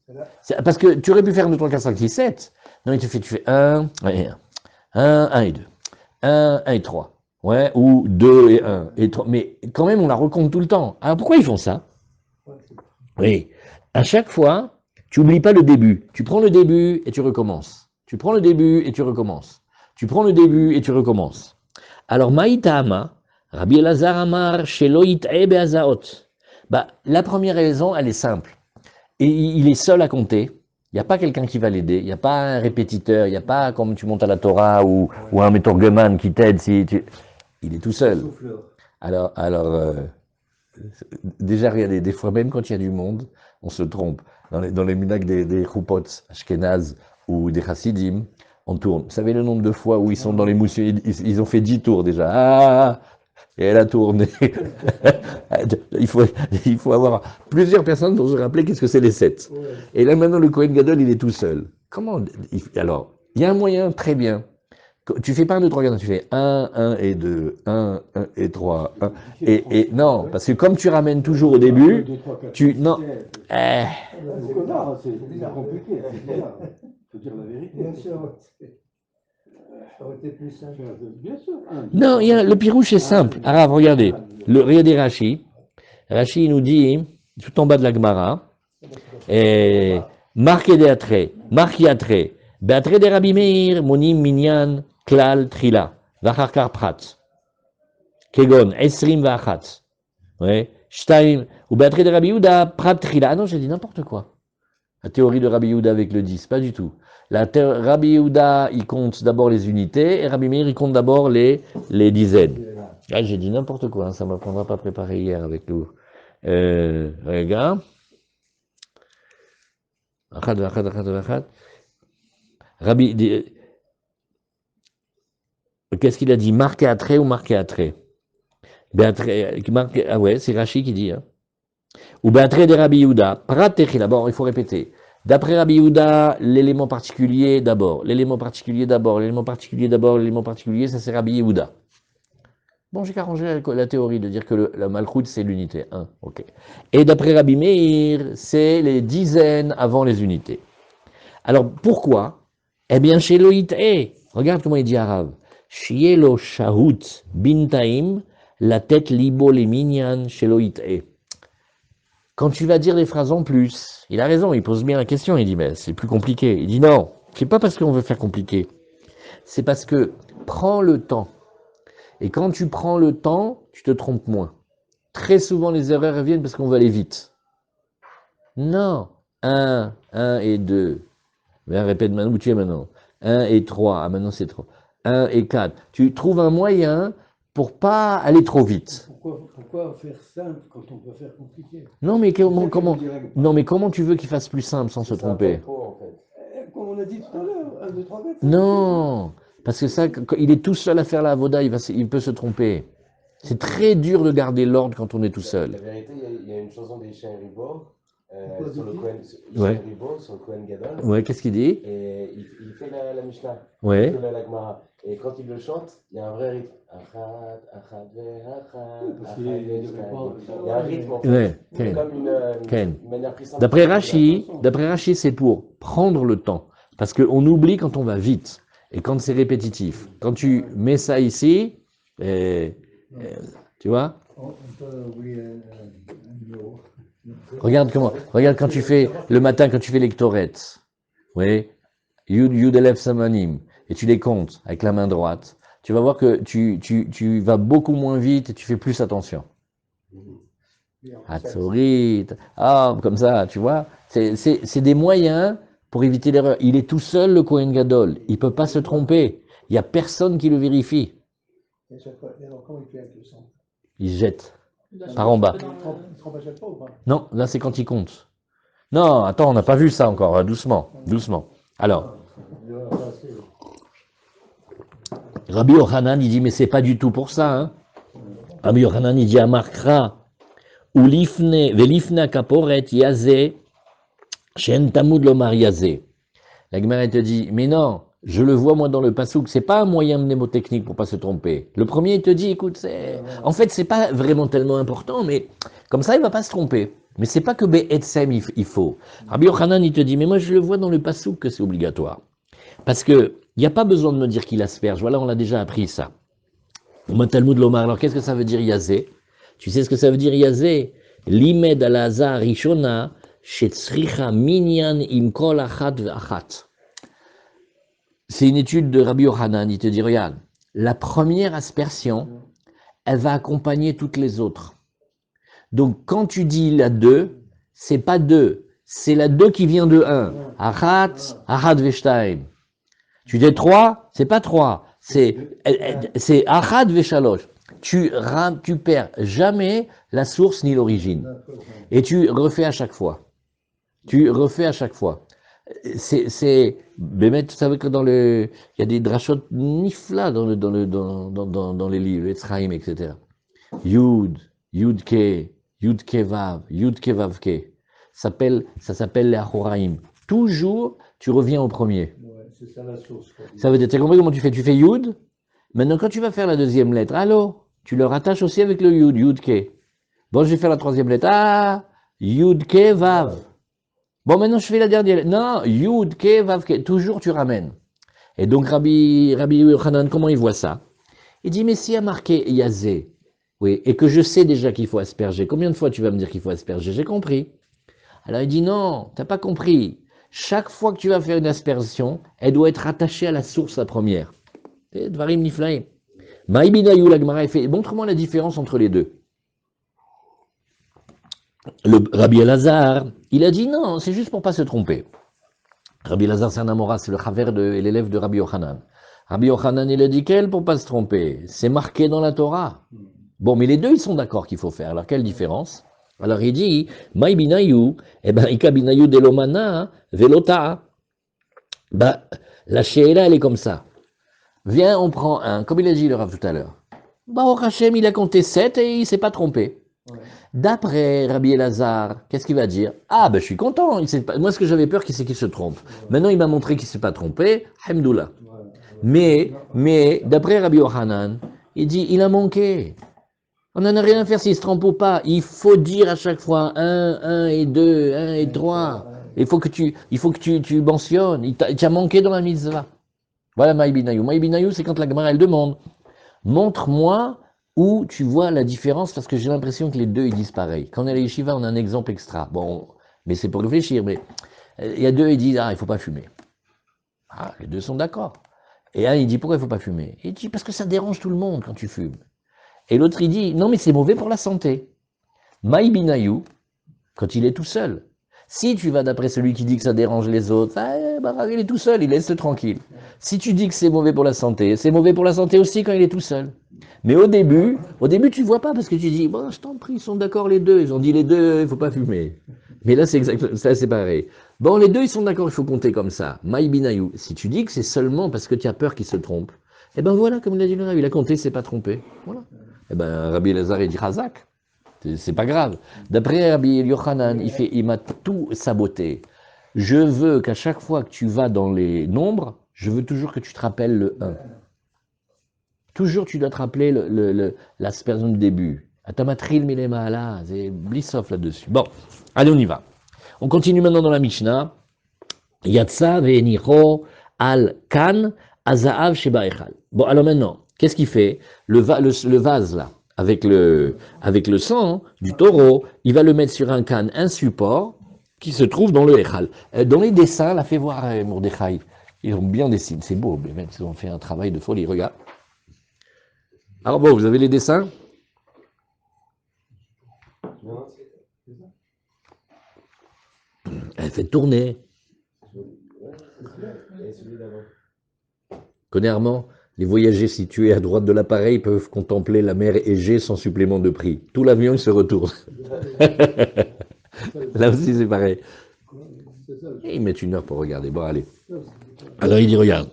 Parce que tu aurais pu faire 2, 3, 4, 5, 6, 7. Non, tu fais 1 et 1, 1 et 2, 1 et 3. Ouais, ou 2 et 1 et 3. Mais quand même, on la recompte tout le temps. Alors pourquoi ils font ça? Oui. À chaque fois, tu n'oublies pas le début. Tu prends le début et tu recommences. Tu prends le début et tu recommences. Tu prends le début et tu recommences. Alors, Maïtama, Rabbi Elazar Amar, Shelo Yit'e Be'azaot. Bah, la première raison, elle est simple. Et il est seul à compter. Il n'y a pas quelqu'un qui va l'aider. Il n'y a pas un répétiteur. Il n'y a pas comme tu montes à la Torah ou un métorgeman qui t'aide. Il est tout seul. Alors déjà, regardez, des fois, même quand il y a du monde, on se trompe. Dans les minag des Choupot, Ashkenaz ou des Chassidim, on tourne. Vous savez le nombre de fois où ils sont dans les moussions, ils ont fait 10 tours déjà. Ah, et elle a tourné. il faut avoir plusieurs personnes pour se rappeler qu'est-ce que c'est les 7. Ouais. Et là, maintenant, le Kohen Gadol, il est tout seul. Alors, il y a un moyen très bien. Tu fais pas 1, 2, 3, 4, tu fais 1 et 2, 1 et 3, 1. Et non, parce que comme tu ramènes toujours au début, non. C'est déjà compliqué. Il faut dire la vérité. Bien sûr. Ça aurait été plus simple. Bien sûr. Non, le pirouche est simple. Arabe, regardez. Regardez Rashi. Rashi nous dit, tout en bas de la Gemara, marqué des attraits, marqué attraits. Be'atre de Rabbi Meir, monim minyan, klal, trila, vacharkar prat. Kegon, esrim vachat. Ouais. Shtaim, ou be'atre de Rabbi Yehuda, prat, trila. Ah non, j'ai dit n'importe quoi. La théorie de Rabbi Yehuda avec le 10, pas du tout. Rabbi Yehuda, il compte d'abord les unités, et Rabbi Meir, il compte d'abord les dizaines. Ah, j'ai dit n'importe quoi, hein, ça ne m'apprendra pas préparé hier avec nous. Regarde. Rabbi, qu'est-ce qu'il a dit? Marqué à trait ou marqué à trait? Ah ouais, c'est Rashi qui dit. Hein. Ou Beatré de Rabbi Yehuda. Pratechila. Bon, il faut répéter. D'après Rabbi Yehuda, l'élément particulier d'abord. L'élément particulier d'abord. L'élément particulier d'abord. L'élément particulier, ça c'est Rabbi Yehuda. Bon, j'ai qu'à ranger la théorie de dire que la Malchoute, c'est l'unité. Ok. Et d'après Rabbi Meir, c'est les dizaines avant les unités. Alors, pourquoi? Eh bien, chez Loït, regarde comment il dit arabe. Shielo Shahut Bintaim, la tête libo les minyan chez Loït. Quand tu vas dire des phrases en plus, il a raison, il pose bien la question, il dit, mais c'est plus compliqué. Il dit non, c'est pas parce qu'on veut faire compliqué. C'est parce que prends le temps. Et quand tu prends le temps, tu te trompes moins. Très souvent, les erreurs reviennent parce qu'on veut aller vite. Non. 1 et 2. Mais répète maintenant où tu es maintenant. 1 et 3. Ah, maintenant c'est trop. 1 et 4. Tu trouves un moyen pour pas aller trop vite. Pourquoi faire simple quand on peut faire compliqué? Non, mais comment tu veux qu'il fasse plus simple sans se tromper? Comme on a dit tout à l'heure, 1, 2, 3, 4. Non. Parce que ça, il est tout seul à faire la avoda, il peut se tromper. C'est très dur de garder l'ordre quand on est tout seul. La vérité, il y a une chanson des Chiens Ribot sur le Kohen Gadol. Ouais, qu'est-ce qu'il dit? Et il fait la Mishnah. Ouais. Il fait la Gemara. Et quand il le chante, il y a un vrai rythme. Il y a un rythme en fait. Ouais, c'est comme une manière plus simple. D'après Rashi, c'est pour prendre le temps. Parce qu'on oublie quand on va vite. Et quand c'est répétitif. Quand tu mets ça ici, tu vois? Regarde quand tu fais, le matin, quand tu fais les ktorettes. Oui. Yud Elef Samanim. Et tu les comptes avec la main droite. Tu vas voir que tu vas beaucoup moins vite et tu fais plus attention. Hatzorit. Ah, comme ça, tu vois. C'est des moyens pour éviter l'erreur. Il est tout seul, le Kohen Gadol. Il ne peut pas se tromper. Il n'y a personne qui le vérifie. Il jette. Par en bas. Non, là c'est quand il compte. Non, attends, on n'a pas vu ça encore. Doucement. Alors. Rabbi Yochanan, il dit, mais c'est pas du tout pour ça. Hein. Rabbi Yochanan, il dit, Amarkra, ou lifne, velifne kaporet yazé, shen tamud lomar yazé. La Gemara te dit, mais non, je le vois moi dans le pasouk, c'est pas un moyen mnémotechnique pour pas se tromper. Le premier, il te dit, écoute, en fait, c'est pas vraiment tellement important, mais comme ça, il va pas se tromper. Mais c'est pas que Be'etsem il faut. Rabbi Yochanan, il te dit, mais moi, je le vois dans le pasouk que c'est obligatoire. Parce que, il n'y a pas besoin de me dire qu'il asperge. Voilà, on l'a déjà appris ça. Au Talmud Lomar. Alors, qu'est-ce que ça veut dire yazé? Tu sais ce que ça veut dire yazé? Limed al-azar rishona shetzricha minyan im kol achat ve'achat. c'est une étude de Rabbi Yochanan, il te dit, regarde, la première aspersion, elle va accompagner toutes les autres. Donc, quand tu dis la 2, c'est pas 2, c'est la 2 qui vient de 1. Achat veshtaim. Tu dis 3, c'est pas 3, c'est achat veshalosh. Tu perds jamais la source ni l'origine. Et tu refais à chaque fois. Bémet, tu savais que il y a des drachot nifla dans les livres, les Tzraïm, etc. Yud Ke Vav, Ke. Ça s'appelle les Achoraïm. Toujours, tu reviens au premier. Ouais, c'est ça la source. Ça veut dire, tu as compris comment tu fais? Tu fais Yud. Maintenant, quand tu vas faire la deuxième lettre, allô, tu le rattaches aussi avec le Yud Ke. Bon, je vais faire la troisième lettre. Ah, Yud Ke Vav. Bon, maintenant, je fais la dernière lettre. Non, Yud Ke Vav Ke. Toujours, tu ramènes. Et donc, Rabbi Yochanan, comment il voit ça? Il dit, mais s'il y a marqué Yazé, oui, et que je sais déjà qu'il faut asperger, combien de fois tu vas me dire qu'il faut asperger? J'ai compris. Alors il dit, non, t'as pas compris. Chaque fois que tu vas faire une aspersion, elle doit être attachée à la source, la première. Dvarim niflaim. Maïbinayou, la Gemara fait, montre-moi la différence entre les deux. Le Rabbi Elazar, il a dit non, c'est juste pour pas se tromper. Rabbi Elazar, c'est un Amora, c'est le chaver et l'élève de Rabbi Yochanan. Rabbi Yochanan, il a dit quel pour pas se tromper? C'est marqué dans la Torah. Bon, mais les deux, ils sont d'accord qu'il faut faire. Alors, quelle différence? Alors, il dit, Maï binayu, eh ben, Ika binayu delomana, velota. Bah, la she'ela, elle est comme ça. Viens, on prend un, comme il a dit le Rav tout à l'heure. Bah, au Hachem, il a compté 7 et il s'est pas trompé. Ouais. D'après Rabbi Elazar, qu'est-ce qu'il va dire? Ah, ben, je suis content. Moi, ce que j'avais peur, c'est qu'il se trompe. Ouais. Maintenant, il m'a montré qu'il s'est pas trompé. Hamdoullah. Ouais. Mais, d'après Rabbi Yochanan, il dit, il a manqué. On n'en a rien à faire s'il se trompe ou pas. Il faut dire à chaque fois 1 et 2, 1 et 3. Il faut que tu mentionnes. Il t'a manqué dans la mitzvah. Voilà Maïbinayou. Maïbinayou, c'est quand la Gemara, elle demande, montre-moi où tu vois la différence, parce que j'ai l'impression que les deux, ils disent pareil. Quand on est à la yeshiva, on a un exemple extra. Bon, mais c'est pour réfléchir, mais il y a deux, ils disent, ah, il ne faut pas fumer. Ah, les deux sont d'accord. Et un, il dit, pourquoi il ne faut pas fumer? Il dit, parce que ça dérange tout le monde quand tu fumes. Et l'autre, il dit, non, mais c'est mauvais pour la santé. Maïbinayou, quand il est tout seul. Si tu vas d'après celui qui dit que ça dérange les autres, il est tout seul, il laisse-le tranquille. Si tu dis que c'est mauvais pour la santé, c'est mauvais pour la santé aussi quand il est tout seul. Mais au début, tu vois pas parce que tu dis, bon, je t'en prie, ils sont d'accord les deux, ils ont dit les deux, il faut pas fumer. Mais là, c'est exactement ça, c'est pareil. Bon, les deux, ils sont d'accord, il faut compter comme ça. Maïbinayou. Si tu dis que c'est seulement parce que tu as peur qu'il se trompe, eh ben voilà, comme il a dit le Rabbi, il a compté, c'est pas trompé. Voilà. Eh ben, Rabbi Elazar, il dit Chazak. C'est pas grave. D'après Rabbi Yochanan, il m'a tout saboté. Je veux qu'à chaque fois que tu vas dans les nombres, je veux toujours que tu te rappelles le 1. Toujours tu dois te rappeler l'aspersion du début. Atamatril milema ala, c'est blissof là-dessus. Bon, allez, on y va. On continue maintenant dans la Mishnah. Yatsa ve'enicho al kan azaav sheba echal. Bon, alors maintenant, qu'est-ce qu'il fait? Le vase là, avec le sang du taureau, il va le mettre sur un canne, un support qui se trouve dans le echal. Dans les dessins, l'a fait voir Mordechai. Ils ont bien dessiné, c'est beau, mais ils ont fait un travail de folie, regarde. Alors bon, vous avez les dessins? Elle fait tourner. Connais Armand? Les voyageurs situés à droite de l'appareil peuvent contempler la mer Égée sans supplément de prix. Tout l'avion, il se retourne. Là aussi, c'est pareil. Et ils mettent 1 heure pour regarder. Bon, allez. Alors, il dit, regarde.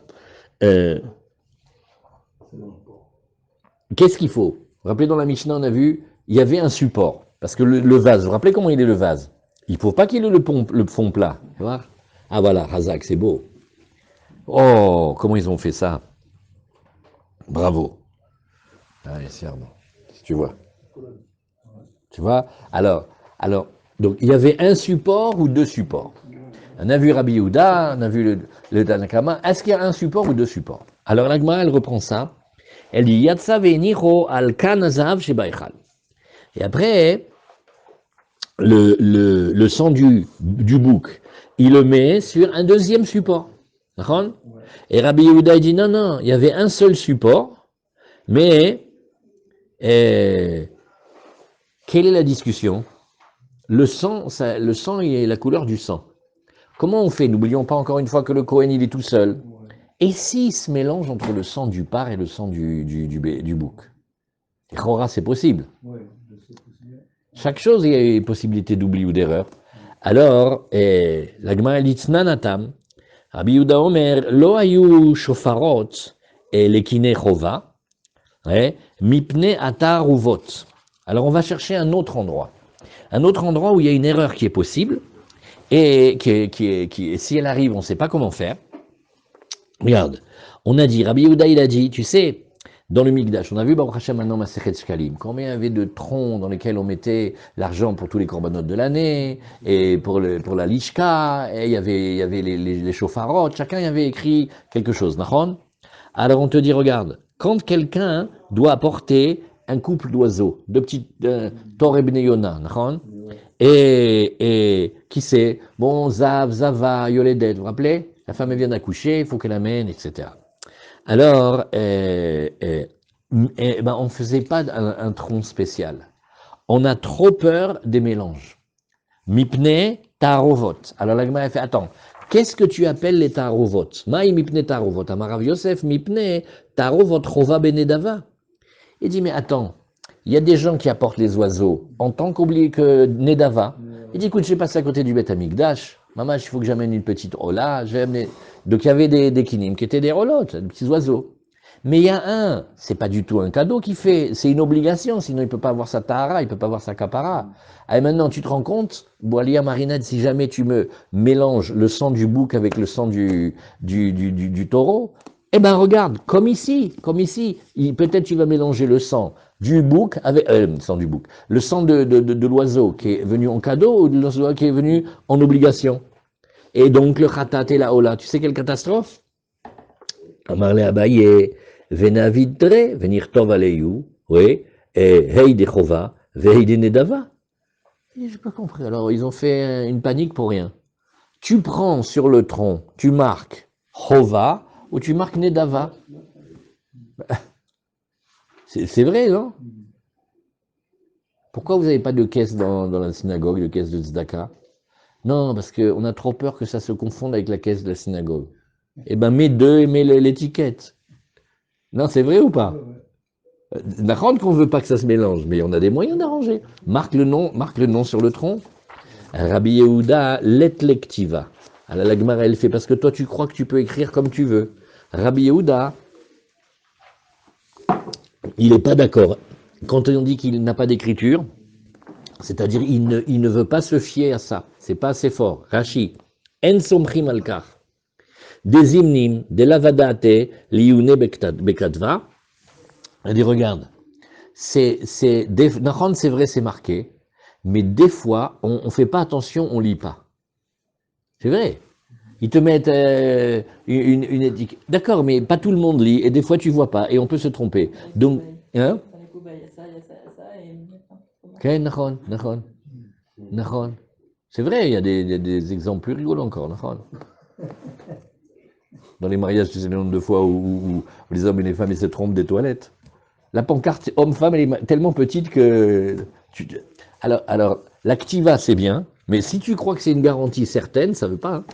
Qu'est-ce qu'il faut? Vous vous rappelez, dans la Mishnah, on a vu, il y avait un support. Parce que le vase, vous vous rappelez comment il est le vase? Il ne faut pas qu'il ait le fond plat. Tu vois? Ah voilà, Hazak, c'est beau. Oh, comment ils ont fait ça? Bravo. Ah, c'est Armand. Tu vois. Tu vois? Alors, donc, il y avait un support ou 2 supports. On a vu Rabbi Yehuda, on a vu le Tanakama. Est-ce qu'il y a un support ou 2 supports? Alors, la Gemara, elle reprend ça. Elle dit, Yatsa ve'enicho al kan azav sheba echal. Et après, le sang du bouc, il le met sur un deuxième support. Et Rabbi Yehuda dit non, non, il y avait un seul support, mais quelle est la discussion? Le sang est la couleur du sang. Comment on fait? N'oublions pas encore une fois que le Kohen, il est tout seul. Et s'il se mélange entre le sang du par et le sang du bouc? Chora, c'est possible. Chaque chose, il y a une possibilité d'oubli ou d'erreur. Alors, la Gemara dit Nanatam, Rabbi Yehuda Omer, Lo ayu shofarot et lekine chova, mipne atar uvot. Alors, on va chercher un autre endroit où il y a une erreur qui est possible, et si elle arrive, on ne sait pas comment faire. Regarde, on a dit, Rabbi Yehuda, il a dit, tu sais, dans le Mikdash, on a vu, Baruch Hashem, maintenant, Masechet Shkalim, combien il y avait de troncs dans lesquels on mettait l'argent pour tous les corbanotes de l'année, et pour la lishka, et il y avait les chauffarotes, chacun y avait écrit quelque chose, nachon? Alors on te dit, regarde, quand quelqu'un doit apporter un couple d'oiseaux, de petits Tor et Bnei Yona, nachon? Et qui c'est? Bon, Zav, Zava, Yoledet, vous vous rappelez? La femme elle vient d'accoucher, il faut qu'elle amène, etc. Alors, on ne faisait pas un tronc spécial. On a trop peur des mélanges. Mipne tarovot. Alors la Gemara fait, attends, qu'est-ce que tu appelles les tarovot? Maï mipne tarovot. Amarav Yosef, mipne tarovot chova benedava. Il dit, mais attends, il y a des gens qui apportent les oiseaux en tant qu'oublié que Nedava. Il dit, écoute, j'ai passé à côté du Beth Amikdash. Maman, il faut que j'amène une petite ola. Donc il y avait des kinim qui étaient des rolotes, des petits oiseaux. Mais il y a c'est pas du tout un cadeau qu'il fait, c'est une obligation, sinon il peut pas avoir sa tahara, il peut pas avoir sa kapara. Et maintenant, tu te rends compte, Boalia Marinade, si jamais tu me mélanges le sang du bouc avec le sang du taureau, eh ben regarde, comme ici, peut-être tu vas mélanger le sang du bouc avec le sang du bouc, le sang de l'oiseau qui est venu en cadeau ou de l'oiseau qui est venu en obligation. Et donc le khatat et la ola, tu sais quelle catastrophe? Amarle Abaye, venavidre, venir tov aleyu, oui, et hei de chova, vei de nedava. J'ai pas compris. Alors ils ont fait une panique pour rien. Tu prends sur le tronc, tu marques chova ou tu marques nedava. C'est vrai, non? Pourquoi vous n'avez pas de caisse dans la synagogue, de caisse de tzedaka? Non, parce qu'on a trop peur que ça se confonde avec la caisse de la synagogue. Eh ben, mets deux et mets l'étiquette. Non, c'est vrai ou pas? D'accord qu'on ne veut pas que ça se mélange, mais on a des moyens d'arranger. Marque le nom sur le tronc. Rabbi Yehuda, letlektiva. Alors la Gemara, elle fait, parce que toi, tu crois que tu peux écrire comme tu veux. Rabbi Yehuda, il n'est pas d'accord. Quand on dit qu'il n'a pas d'écriture, c'est-à-dire il ne veut pas se fier à ça. C'est pas assez fort. Rashi, en somchim alkar. Des hymnim, des lavadate, liune bekatva. Elle dit, regarde, c'est vrai, c'est marqué, mais des fois, on ne fait pas attention, on ne lit pas. C'est vrai. Ils te mettent une étiquette. D'accord, mais pas tout le monde lit, et des fois tu ne vois pas, et on peut se tromper. Donc, hein? C'est vrai, il y a des exemples plus rigolos encore. Dans les mariages, tu sais le nombre de fois où les hommes et les femmes ils se trompent des toilettes. La pancarte homme-femme, elle est tellement petite que... Alors l'activa, c'est bien, mais si tu crois que c'est une garantie certaine, ça ne veut pas. Hein.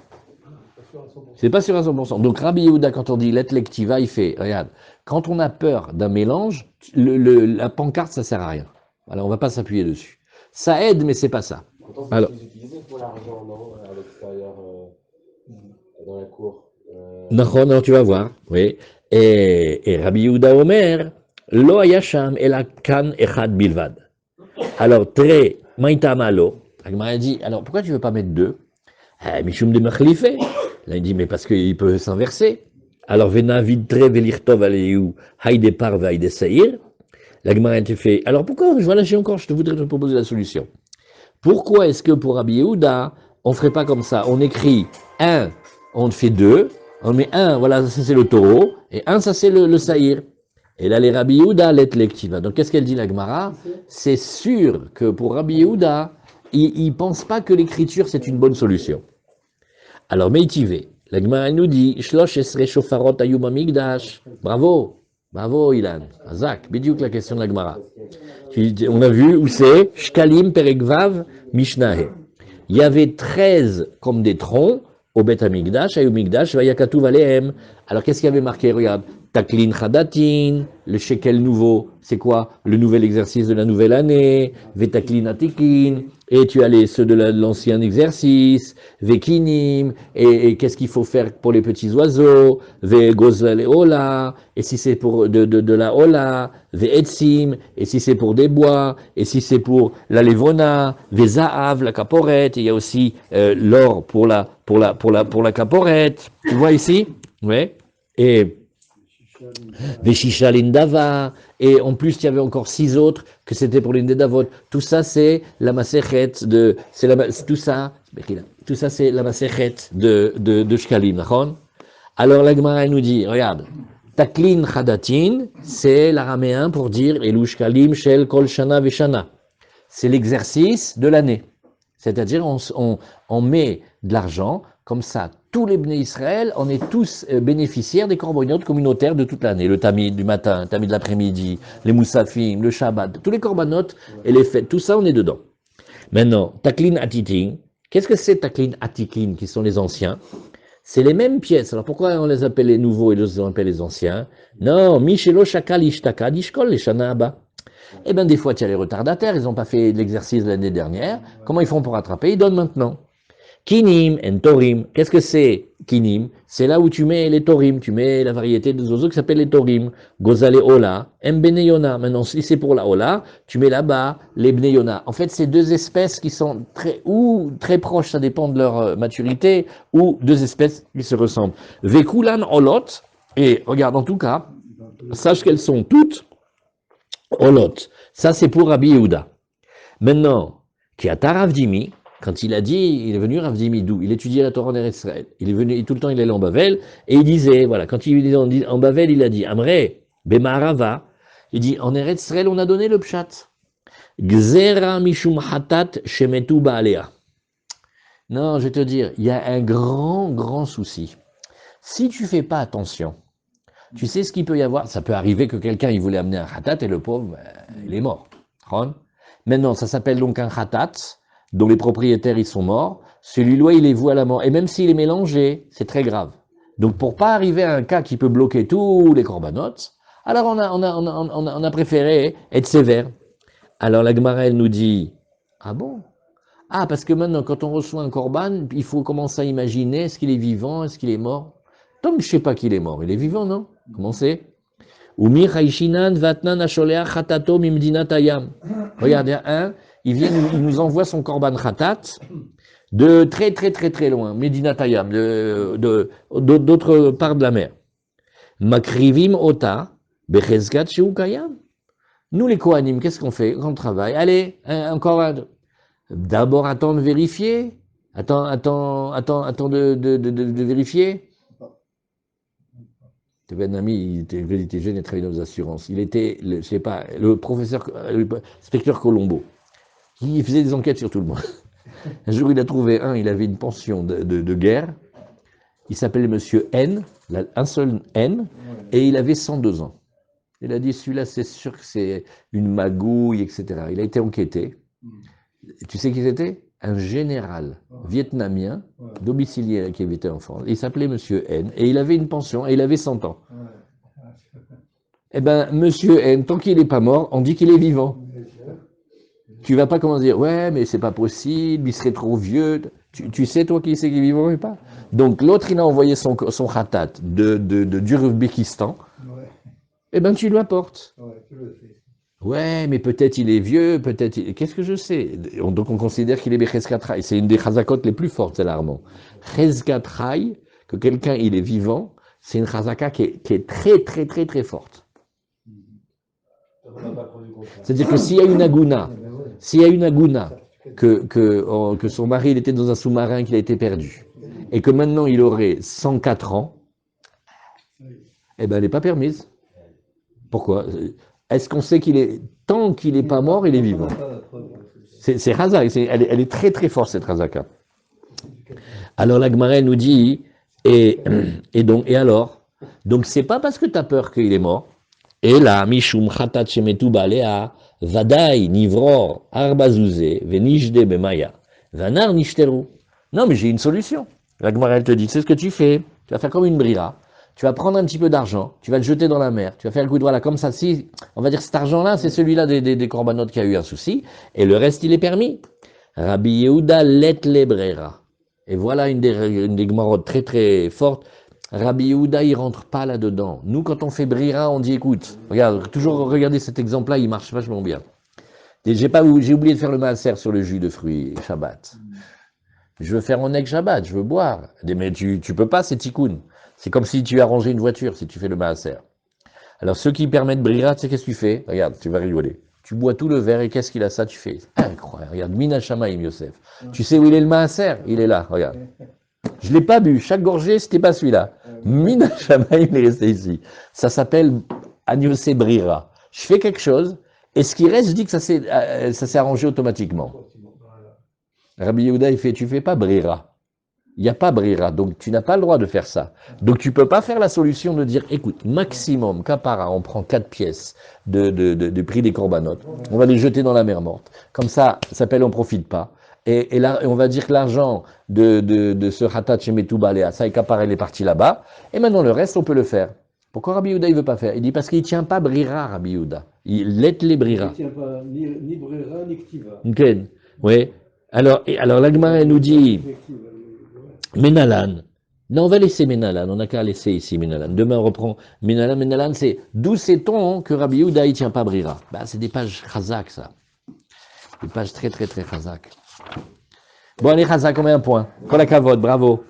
C'est pas sûr à 100%. Donc Rabbi Yehuda, quand on dit let lectiva, il fait, regarde, quand on a peur d'un mélange, la pancarte, ça sert à rien. Alors on va pas s'appuyer dessus. Ça aide, mais c'est pas ça. Pourtant, Alors, c'est utilisé pour l'argent, non, à l'extérieur, dans la cour. Non, tu vas voir, oui. Et Rabbi Yehuda Omer, lo ayasham ela kan echad bilvad. Alors, très, maïtamalo. Agmara dit, alors pourquoi tu ne veux pas mettre deux? Mishum de machlife. Là, il dit, mais parce qu'il peut s'inverser. Alors, vena vidre velirtov aleu, haïde par vaïde saïr. L'Agmara te fait, alors pourquoi, je vais lâcher encore, je voudrais te proposer la solution. Pourquoi est-ce que pour Rabbi Yehuda, on ne ferait pas comme ça? On écrit un, on fait deux, on met un, voilà, ça c'est le taureau, et un, ça c'est le saïr. Et là, les Rabbi Yehuda, l'etlektiva. Donc, qu'est-ce qu'elle dit, la Gemara? C'est sûr que pour Rabbi Yehuda, il ne pense pas que l'écriture, c'est une bonne solution. Alors, Meitivé, La Gemara nous dit, Shlosh esre shofarot ayu bamikdash. Bravo, bravo Ilan. Azak, bidiouk la question de la Gemara. On a vu où c'est, Shkalim perekvav mishnahe. Il y avait 13 comme des troncs au Bet Hamikdash, ayu mikdash, vayakatu valehem. Alors qu'est-ce qu'il y avait marqué? Regarde, taklin chadatin, le shekel nouveau, c'est quoi? Le nouvel exercice de la nouvelle année, vetaklin atikin, et tu as ceux de l'ancien exercice, vekinim, et qu'est-ce qu'il faut faire pour les petits oiseaux, vegozla leola, et si c'est pour de la ola, veetzim, et si c'est pour des bois, et si c'est pour la levona, vezaav, la caporette, il y a aussi l'or pour la caporette, tu vois ici? Ouais. Et Veshisha l'indava, et en plus il y avait encore 6 autres que c'était pour l'indavot. Tout ça c'est la masechet de, tout ça c'est la masechet de Shkalim, d'accord? Alors la Gemara nous dit, regarde, taklin chadatin, c'est l'araméen pour dire elu Shkalim shel kol shana veshana. C'est l'exercice de l'année. C'est-à-dire on met de l'argent comme ça. Tous les Bnei Israël, on est tous bénéficiaires des corbanotes communautaires de toute l'année. Le tamid du matin, le tamid de l'après-midi, les moussafim, le shabbat, tous les corbanotes et les fêtes, tout ça on est dedans. Maintenant, taklin atitin, qu'est-ce que c'est taklin atikin qui sont les anciens? C'est les mêmes pièces. Alors pourquoi on les appelle les nouveaux et on appelle les anciens? Non, michelo shakal ishtaka dishkol les shana abba. Eh bien des fois il y a les retardataires, ils n'ont pas fait l'exercice l'année dernière. Comment ils font pour rattraper? Ils donnent maintenant. Kinim et torim. Qu'est-ce que c'est kinim? C'est là où tu mets les torim, tu mets la variété des oiseaux qui s'appelle les torim. Gozale ola, beneyona. Maintenant, si c'est pour la ola, tu mets là-bas les beneyona. En fait, c'est deux espèces qui sont très proches, ça dépend de leur maturité, ou deux espèces qui se ressemblent. Vekulan olot. Et regarde, en tout cas, sache qu'elles sont toutes olot. Ça, c'est pour Rabbi Yehuda. Maintenant, qui a Taravdimi, quand il a dit, il est venu Rav Dimi d'où? Il étudiait la Torah en Eretz Israël. Il est venu, tout le temps il allait en Bavel, et il disait, voilà, quand il est en Bavel, il a dit, Amré, Bemarava, il dit, en Eretz Israël, on a donné le pshat. Gzera mishum hatat shemetu baalea. Non, je vais te dire, il y a un grand souci. Si tu fais pas attention, tu sais ce qu'il peut y avoir? Ça peut arriver que quelqu'un, il voulait amener un hatat, et le pauvre, il est mort. Maintenant, ça s'appelle donc un hatat, dont les propriétaires ils sont morts, celui-là il est voué à la mort. Et même s'il est mélangé, c'est très grave. Donc pour pas arriver à un cas qui peut bloquer tous les corbanotes, alors on a préféré être sévère. Alors la Gemara elle nous dit, ah bon? Ah parce que maintenant quand on reçoit un corban, il faut commencer à imaginer, est-ce qu'il est vivant, est-ce qu'il est mort? Tant que je sais pas qu'il est mort, il est vivant, non? Comment c'est? Umi Chaishinan Vatnan Asholea Khatato Mimdina Tayam. Regardez, il nous envoie son korban khatat de très loin, Medina Tayam, d'autre part de la mer. Makrivim Ota, Bechezgat Sheukayam. Nous les Kohanim, qu'est-ce qu'on fait quand on travaille? Allez, encore un. D'abord, attends de vérifier. Attends de vérifier. Tu avais un ami, il était jeune et travaillait dans les assurances. Il était, je sais pas, le professeur, le inspecteur Colombo. Il faisait des enquêtes sur tout le monde. Un jour, il a trouvé il avait une pension de guerre. Il s'appelait Monsieur N, un seul N, et il avait 102 ans. Il a dit, celui-là, c'est sûr que c'est une magouille, etc. Il a été enquêté. Et tu sais qui c'était? Un général vietnamien, domicilié qui habitait en France. Il s'appelait Monsieur N, et il avait une pension, et il avait 100 ans. Eh bien, Monsieur N, tant qu'il n'est pas mort, on dit qu'il est vivant. Tu vas pas comment dire, ouais, mais c'est pas possible, il serait trop vieux. Tu sais, toi, qui c'est qui est vivant ou pas? Donc, l'autre, il a envoyé son khatat du Uzbékistan. Eh ben, tu lui apportes. Ouais, mais peut-être il est vieux, peut-être. Qu'est-ce que je sais? Donc, on considère qu'il est Bechezkat Rai. C'est une des chazakot les plus fortes, c'est l'armement. Chezkat Rai, que quelqu'un, il est vivant, c'est une chazaka qui est très forte. C'est-à-dire que s'il y a une aguna, que son mari il était dans un sous-marin qu'il a été perdu, et que maintenant il aurait 104 ans, eh ben elle n'est pas permise. Pourquoi? Est-ce qu'on sait qu'il est, tant qu'il n'est pas mort, il est vivant? C'est Razak, elle est très forte cette Razaka. Alors la Gemara nous dit, Et alors? Donc, c'est pas parce que tu as peur qu'il est mort. Et là, Mishum Khatat Shemetu Balea, Vadai, Nivror, Arbazouzé, Venishde Bemaya, Vanar Nishteru. Non, mais j'ai une solution. La Gemara, elle te dit, c'est ce que tu fais. Tu vas faire comme une brira. Tu vas prendre un petit peu d'argent, tu vas le jeter dans la mer, tu vas faire le coup de voilà, comme ça. Si, on va dire cet argent-là, c'est celui-là des corbanotes qui a eu un souci, et le reste, il est permis. Rabbi Yehuda let lebrera. Et voilà une des Gemarotes très très fortes. Rabbi Yehuda, il rentre pas là-dedans. Nous, quand on fait brira, on dit écoute, regarde, toujours regarder cet exemple-là, il marche vachement bien. J'ai oublié de faire le maaser sur le jus de fruits Shabbat. Je veux faire mon egg Shabbat, je veux boire. Mais tu peux pas, c'est tikkun. C'est comme si tu as rangé une voiture, si tu fais le maaser. Alors, ceux qui permettent brira, tu sais qu'est-ce que tu fais? Regarde, tu vas rigoler. Tu bois tout le verre et qu'est-ce qu'il a ça? Tu fais incroyable. Regarde, Mina Shamaim Yosef. Tu sais où il est le maaser? Il est là, regarde. Je l'ai pas bu. Chaque gorgée, c'était pas celui-là. Mina Shamaim, il est resté ici. Ça s'appelle Agnose Brira. Je fais quelque chose et ce qui reste, je dis que ça s'est arrangé automatiquement. Rabbi Yehuda, il fait, tu fais pas brira. Il n'y a pas brira, donc tu n'as pas le droit de faire ça. Donc tu peux pas faire la solution de dire, écoute, maximum, capara, on prend 4 pièces de prix des corbanotes, on va les jeter dans la mer morte. Comme ça s'appelle on profite pas. Et là, on va dire que l'argent de ce Hatat Shemetu Balea, ça et capara, il est parti là-bas. Et maintenant le reste, on peut le faire. Pourquoi Rabbi Yehuda, il veut pas faire? Il dit parce qu'il tient pas brira, Rabbi Yehuda. Il let les brira. Il tient pas ni brira, ni ktiva. Ok, oui. Alors la Gemara, elle nous dit, Menalan. Non, on va laisser Menalan, on n'a qu'à laisser ici Menalan. Demain, on reprend Menalan. Menalan, c'est d'où sait-on que Rabbi Yehuda, il tient pas brira? Bah, c'est des pages chazak, ça. Des pages très, très, très chazak. Bon, allez, chazak, on met un point. Kol hakavod, bravo.